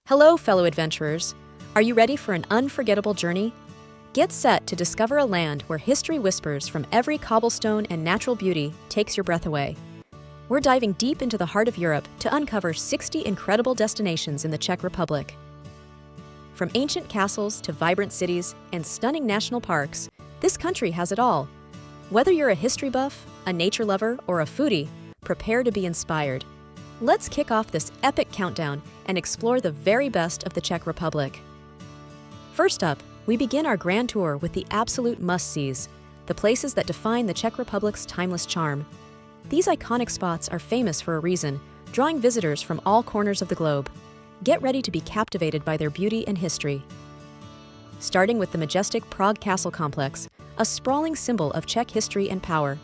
Hello, fellow adventurers. Are you ready for an unforgettable journey? Get set to discover a land where history whispers from every cobblestone and natural beauty takes your breath away. We're diving deep into the heart of Europe to uncover 60 incredible destinations in the Czech Republic. From ancient castles to vibrant cities and stunning national parks, this country has it all. Whether you're a history buff, a nature lover, or a foodie, prepare to be inspired. Let's kick off this epic countdown and explore the very best of the Czech Republic. First up, we begin our grand tour with the absolute must-sees, the places that define the Czech Republic's timeless charm. These iconic spots are famous for a reason, drawing visitors from all corners of the globe. Get ready to be captivated by their beauty and history. Starting with the majestic Prague Castle complex, a sprawling symbol of Czech history and power.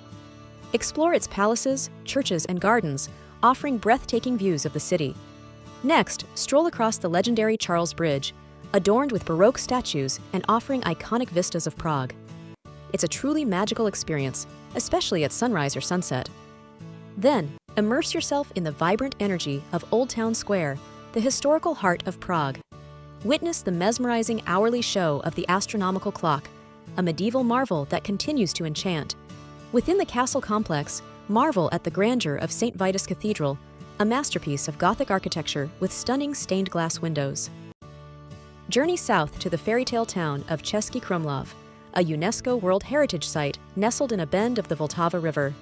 Explore its palaces, churches, and gardens, offering breathtaking views of the city. Next, stroll across the legendary Charles Bridge, adorned with Baroque statues and offering iconic vistas of Prague. It's a truly magical experience, especially at sunrise or sunset. Then, immerse yourself in the vibrant energy of Old Town Square, the historical heart of Prague. Witness the mesmerizing hourly show of the astronomical clock, a medieval marvel that continues to enchant. Within the castle complex, marvel at the grandeur of St. Vitus Cathedral, a masterpiece of Gothic architecture with stunning stained glass windows. Journey south to the fairytale town of Český Krumlov, a UNESCO World Heritage site nestled in a bend of the Vltava River.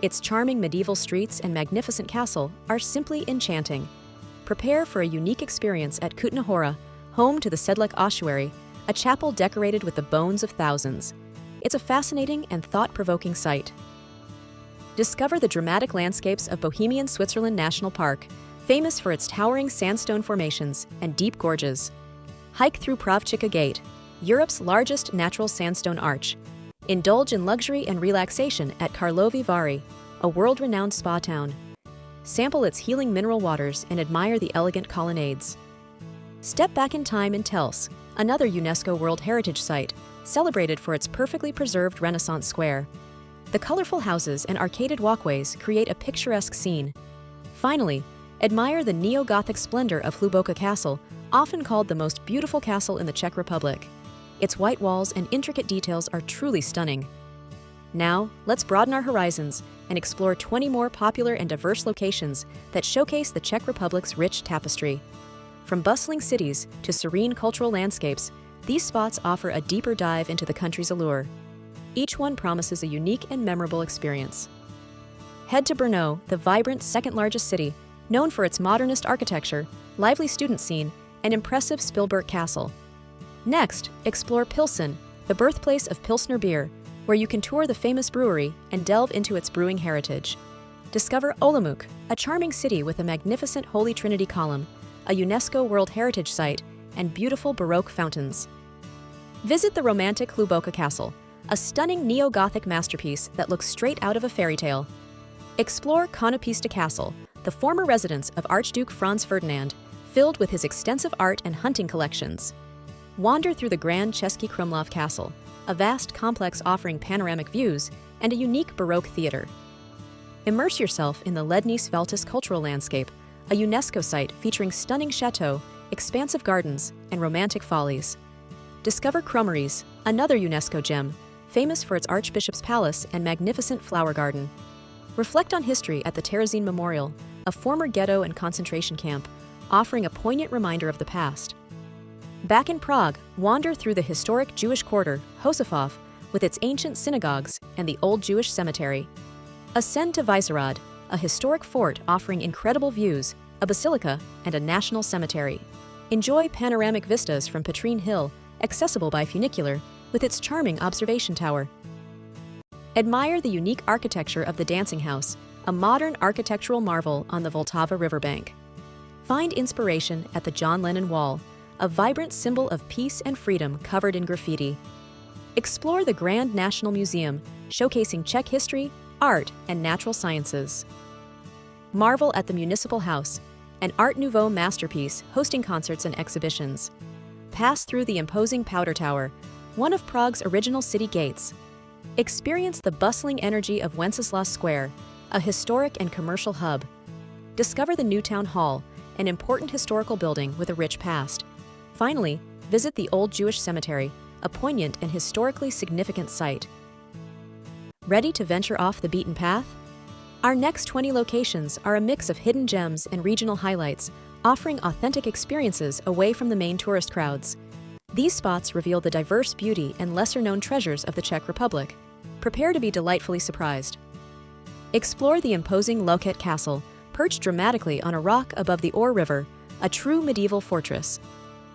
Its charming medieval streets and magnificent castle are simply enchanting. Prepare for a unique experience at Kutná Hora, home to the Sedlec ossuary, a chapel decorated with the bones of thousands. It's a fascinating and thought-provoking sight. Discover the dramatic landscapes of Bohemian Switzerland National Park, famous for its towering sandstone formations and deep gorges. Hike through Pravčica Gate, Europe's largest natural sandstone arch. Indulge in luxury and relaxation at Karlovy Vary, a world-renowned spa town. Sample its healing mineral waters and admire the elegant colonnades. Step back in time in Tels, another UNESCO World Heritage site, celebrated for its perfectly preserved Renaissance square. The colorful houses and arcaded walkways create a picturesque scene. Finally, admire the neo-Gothic splendor of Hluboká Castle, often called the most beautiful castle in the Czech Republic. Its white walls and intricate details are truly stunning. Now, let's broaden our horizons and explore 20 more popular and diverse locations that showcase the Czech Republic's rich tapestry. From bustling cities to serene cultural landscapes, these spots offer a deeper dive into the country's allure. Each one promises a unique and memorable experience. Head to Brno, the vibrant second-largest city, known for its modernist architecture, lively student scene, and impressive Spielberg Castle. Next, explore Pilsen, the birthplace of Pilsner beer, where you can tour the famous brewery and delve into its brewing heritage. Discover Olomouc, a charming city with a magnificent Holy Trinity column, a UNESCO World Heritage site, and beautiful Baroque fountains. Visit the romantic Hluboká Castle, a stunning neo-Gothic masterpiece that looks straight out of a fairy tale. Explore Konopista Castle, the former residence of Archduke Franz Ferdinand, filled with his extensive art and hunting collections. Wander through the grand Český Krumlov Castle, a vast complex offering panoramic views and a unique Baroque theater. Immerse yourself in the Lední Sveltis cultural landscape, a UNESCO site featuring stunning chateaux, expansive gardens, and romantic follies. Discover Krummeries, another UNESCO gem, famous for its Archbishop's Palace and magnificent flower garden. Reflect on history at the Terezín Memorial, a former ghetto and concentration camp, offering a poignant reminder of the past. Back in Prague, wander through the historic Jewish quarter, Josefov, with its ancient synagogues and the old Jewish cemetery. Ascend to Vyšehrad, a historic fort offering incredible views, a basilica, and a national cemetery. Enjoy panoramic vistas from Petřín Hill, accessible by funicular, with its charming observation tower. Admire the unique architecture of the Dancing House, a modern architectural marvel on the Vltava riverbank. Find inspiration at the John Lennon Wall, a vibrant symbol of peace and freedom covered in graffiti. Explore the Grand National Museum, showcasing Czech history, art, and natural sciences. Marvel at the Municipal House, an Art Nouveau masterpiece hosting concerts and exhibitions. Pass through the imposing Powder Tower, one of Prague's original city gates. Experience the bustling energy of Wenceslas Square, a historic and commercial hub. Discover the new town hall, an important historical building with a rich past. Finally, visit the Old Jewish Cemetery, a poignant and historically significant site. Ready to venture off the beaten path? Our next 20 locations are a mix of hidden gems and regional highlights, offering authentic experiences away from the main tourist crowds. These spots reveal the diverse beauty and lesser-known treasures of the Czech Republic. Prepare to be delightfully surprised. Explore the imposing Loket Castle, perched dramatically on a rock above the Or River, a true medieval fortress.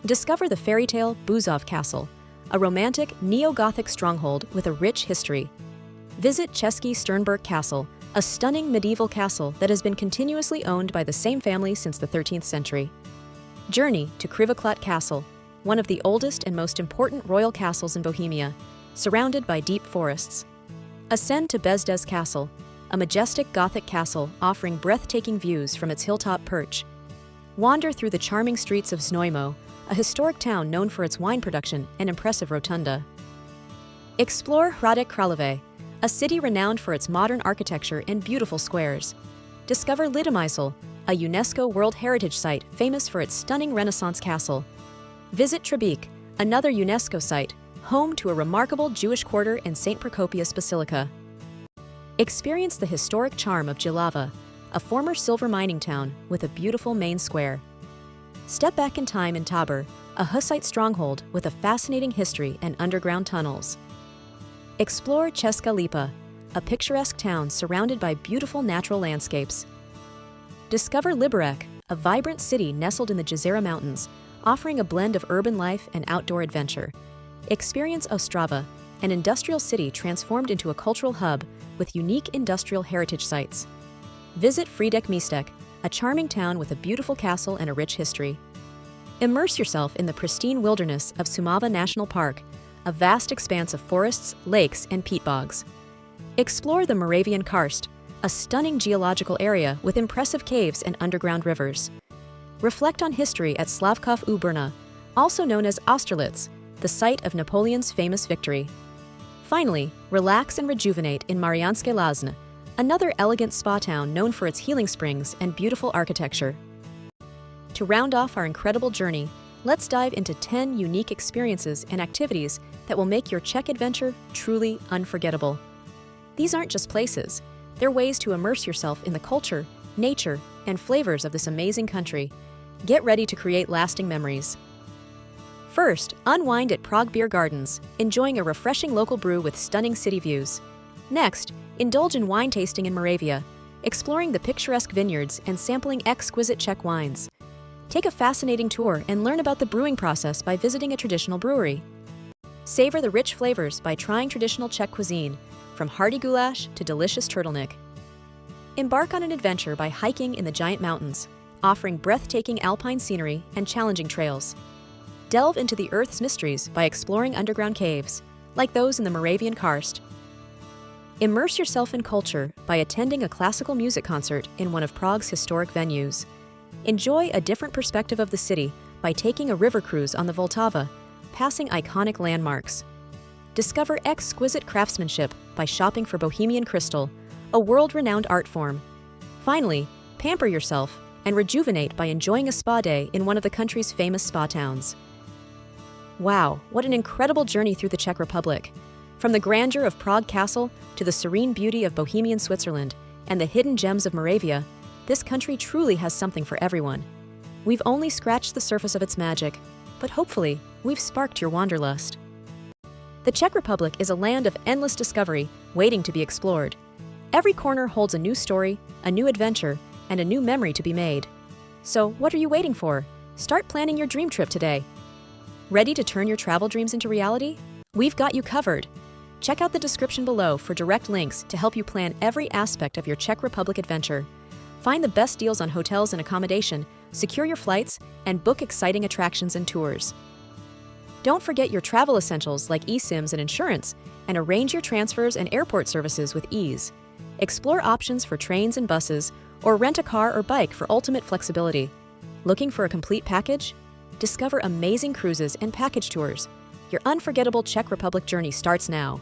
Discover the fairytale Buzov Castle, a romantic neo-Gothic stronghold with a rich history. Visit Český Krumlov Castle, a stunning medieval castle that has been continuously owned by the same family since the 13th century. Journey to Krivoklat Castle, one of the oldest and most important royal castles in Bohemia, surrounded by deep forests. Ascend to Bezdez Castle, a majestic Gothic castle offering breathtaking views from its hilltop perch. Wander through the charming streets of Znojmo, a historic town known for its wine production and impressive rotunda. Explore Hradec Králové, a city renowned for its modern architecture and beautiful squares. Discover Litomyšl, a UNESCO World Heritage Site famous for its stunning Renaissance castle. Visit Třebíč, another UNESCO site, home to a remarkable Jewish quarter and St. Procopius Basilica. Experience the historic charm of Jihlava, a former silver mining town with a beautiful main square. Step back in time in Tábor, a Hussite stronghold with a fascinating history and underground tunnels. Explore Česká Lípa, a picturesque town surrounded by beautiful natural landscapes. Discover Liberec, a vibrant city nestled in the Jezera Mountains, offering a blend of urban life and outdoor adventure. Experience Ostrava, an industrial city transformed into a cultural hub with unique industrial heritage sites. Visit Frýdek Místek, a charming town with a beautiful castle and a rich history. Immerse yourself in the pristine wilderness of Šumava National Park, a vast expanse of forests, lakes, and peat bogs. Explore the Moravian Karst, a stunning geological area with impressive caves and underground rivers. Reflect on history at Slavkov u Brna, also known as Austerlitz, the site of Napoleon's famous victory. Finally, relax and rejuvenate in Mariánské Lázně, another elegant spa town known for its healing springs and beautiful architecture. To round off our incredible journey, let's dive into 10 unique experiences and activities that will make your Czech adventure truly unforgettable. These aren't just places, they're ways to immerse yourself in the culture, nature, and flavors of this amazing country. Get ready to create lasting memories. First, unwind at Prague Beer Gardens, enjoying a refreshing local brew with stunning city views. Next, indulge in wine tasting in Moravia, exploring the picturesque vineyards and sampling exquisite Czech wines. Take a fascinating tour and learn about the brewing process by visiting a traditional brewery. Savor the rich flavors by trying traditional Czech cuisine, from hearty goulash to delicious turtleneck. Embark on an adventure by hiking in the giant mountains, offering breathtaking alpine scenery and challenging trails. Delve into the Earth's mysteries by exploring underground caves, like those in the Moravian Karst. Immerse yourself in culture by attending a classical music concert in one of Prague's historic venues. Enjoy a different perspective of the city by taking a river cruise on the Vltava, passing iconic landmarks. Discover exquisite craftsmanship by shopping for Bohemian crystal, a world-renowned art form. Finally, pamper yourself and rejuvenate by enjoying a spa day in one of the country's famous spa towns. Wow, what an incredible journey through the Czech Republic! From the grandeur of Prague Castle to the serene beauty of Bohemian Switzerland and the hidden gems of Moravia, this country truly has something for everyone. We've only scratched the surface of its magic, but hopefully, we've sparked your wanderlust. The Czech Republic is a land of endless discovery waiting to be explored. Every corner holds a new story, a new adventure, and a new memory to be made. So, what are you waiting for? Start planning your dream trip today. Ready to turn your travel dreams into reality? We've got you covered. Check out the description below for direct links to help you plan every aspect of your Czech Republic adventure. Find the best deals on hotels and accommodation, secure your flights, and book exciting attractions and tours. Don't forget your travel essentials like eSIMs and insurance, and arrange your transfers and airport services with ease. Explore options for trains and buses, or rent a car or bike for ultimate flexibility. Looking for a complete package? Discover amazing cruises and package tours. Your unforgettable Czech Republic journey starts now.